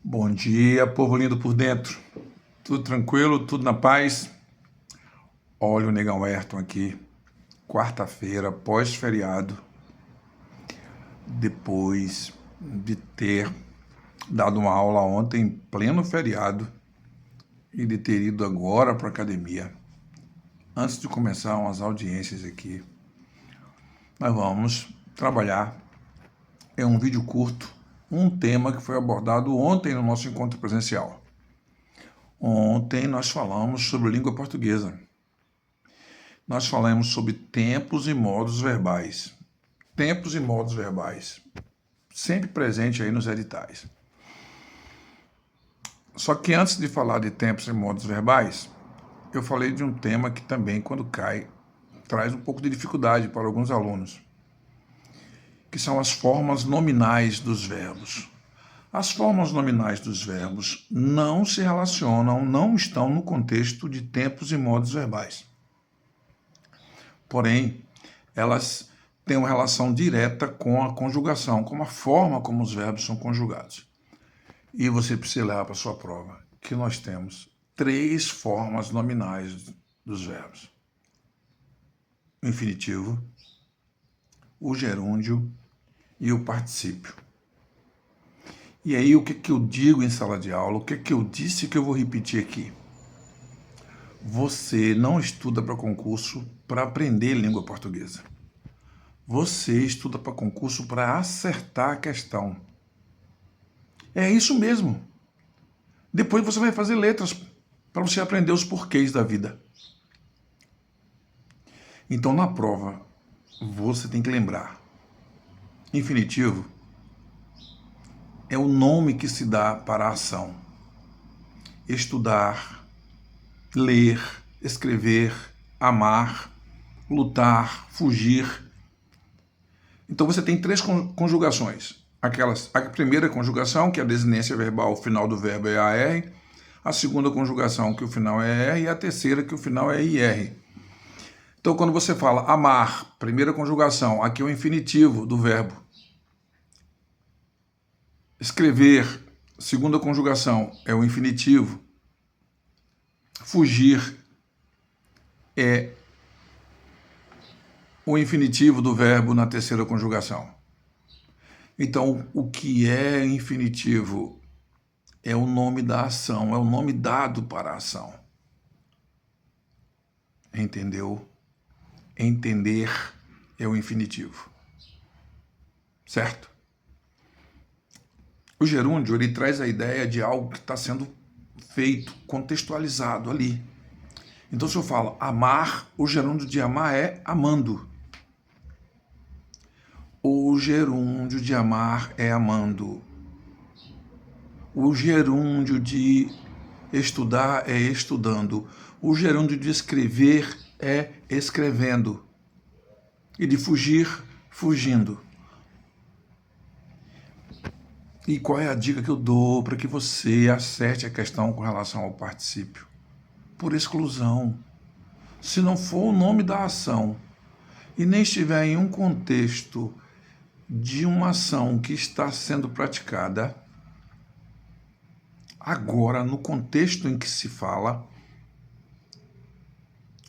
Bom dia, povo lindo por dentro. Tudo tranquilo, tudo na paz? Olha o Negão Ayrton aqui, quarta-feira, pós-feriado, depois de ter dado uma aula ontem em pleno feriado e de ter ido agora para a academia. Antes de começar umas audiências aqui, nós vamos trabalhar em um vídeo curto, um tema que foi abordado ontem no nosso encontro presencial. Ontem nós falamos sobre língua portuguesa. Nós falamos sobre tempos e modos verbais. Tempos e modos verbais, sempre presente aí nos editais. Só que antes de falar de tempos e modos verbais, eu falei de um tema que também, quando cai, traz um pouco de dificuldade para alguns alunos, que são as formas nominais dos verbos. As formas nominais dos verbos não se relacionam, não estão no contexto de tempos e modos verbais. Porém, elas têm uma relação direta com a conjugação, com a forma como os verbos são conjugados. E você precisa levar para a sua prova que nós temos 3 formas nominais dos verbos: o infinitivo, o gerúndio e o particípio. E aí, o que eu digo em sala de aula? O que eu disse que eu vou repetir aqui? Você não estuda para concurso para aprender língua portuguesa. Você estuda para concurso para acertar a questão. É isso mesmo. Depois você vai fazer letras para você aprender os porquês da vida. Então, na prova, você tem que lembrar: infinitivo é o nome que se dá para a ação. Estudar, ler, escrever, amar, lutar, fugir. Então você tem 3 conjugações. A primeira conjugação, que é a desinência verbal, o final do verbo é AR. A segunda conjugação, que o final é ER. E a terceira, que o final é IR. Então, quando você fala amar, primeira conjugação, aqui é o infinitivo do verbo. Escrever, segunda conjugação, é o infinitivo. Fugir é o infinitivo do verbo na terceira conjugação. Então, o que é infinitivo é o nome da ação, é o nome dado para a ação. Entendeu? Entender é o infinitivo. Certo? O gerúndio, ele traz a ideia de algo que está sendo feito, contextualizado ali. Então, se eu falo amar, o gerúndio de amar é amando. O gerúndio de amar é amando. O gerúndio de estudar é estudando. O gerúndio de escrever é escrevendo. E de fugir, fugindo. E qual é a dica que eu dou para que você acerte a questão com relação ao particípio? Por exclusão. Se não for o nome da ação e nem estiver em um contexto de uma ação que está sendo praticada, agora, no contexto em que se fala,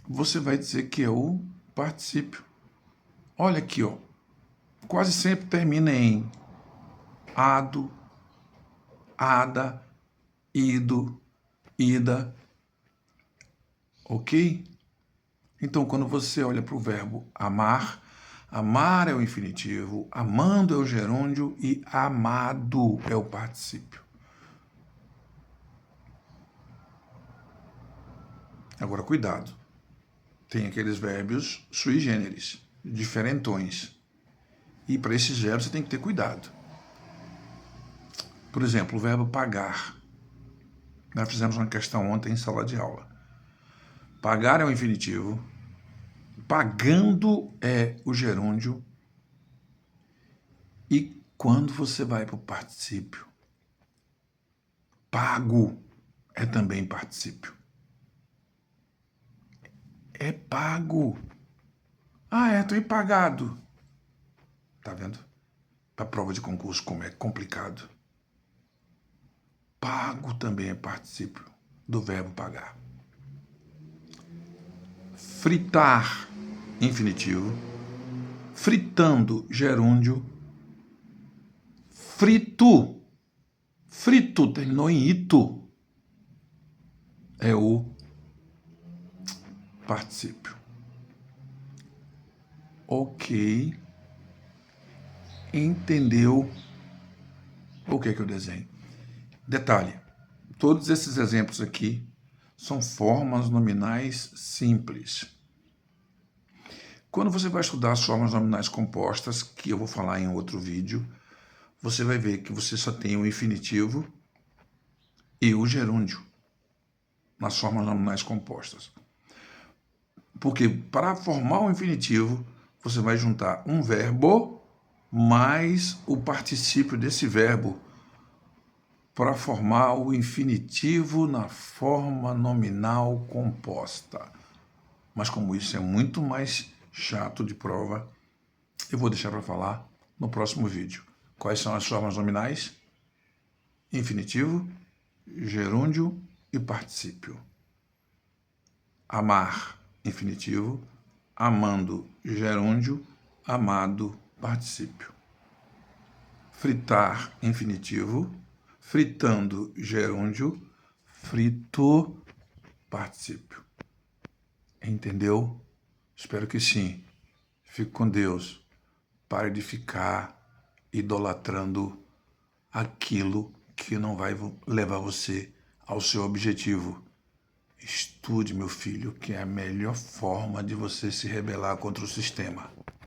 você vai dizer que é o particípio. Olha aqui, ó. Quase sempre termina em ado, ada, ido, ida. Ok? Então, quando você olha para o verbo amar, amar é o infinitivo, amando é o gerúndio e amado é o particípio. Agora, cuidado. Tem aqueles verbos sui generis, diferentões. E para esses verbos você tem que ter cuidado. Por exemplo, o verbo pagar. Nós fizemos uma questão ontem em sala de aula. Pagar é o infinitivo, pagando é o gerúndio. E quando você vai para o particípio, pago é também particípio. É pago. Ah, estou empagado. Tá vendo? Para prova de concurso como é complicado. Pago também é particípio do verbo pagar. Fritar, infinitivo. Fritando, gerúndio. Frito. Frito, terminou em ito. É o particípio. Ok. Entendeu o que eu desenho? Detalhe, todos esses exemplos aqui são formas nominais simples. Quando você vai estudar as formas nominais compostas, que eu vou falar em outro vídeo, você vai ver que você só tem o infinitivo e o gerúndio nas formas nominais compostas. Porque para formar o infinitivo, você vai juntar um verbo mais o particípio desse verbo para formar o infinitivo na forma nominal composta. Mas como isso é muito mais chato de prova, eu vou deixar para falar no próximo vídeo. Quais são as formas nominais? Infinitivo, gerúndio e particípio. Amar, infinitivo. Amando, gerúndio. Amado, particípio. Fritar, infinitivo. Fritando, gerúndio. Frito, particípio. Entendeu? Espero que sim. Fique com Deus. Pare de ficar idolatrando aquilo que não vai levar você ao seu objetivo. Estude, meu filho, que é a melhor forma de você se rebelar contra o sistema.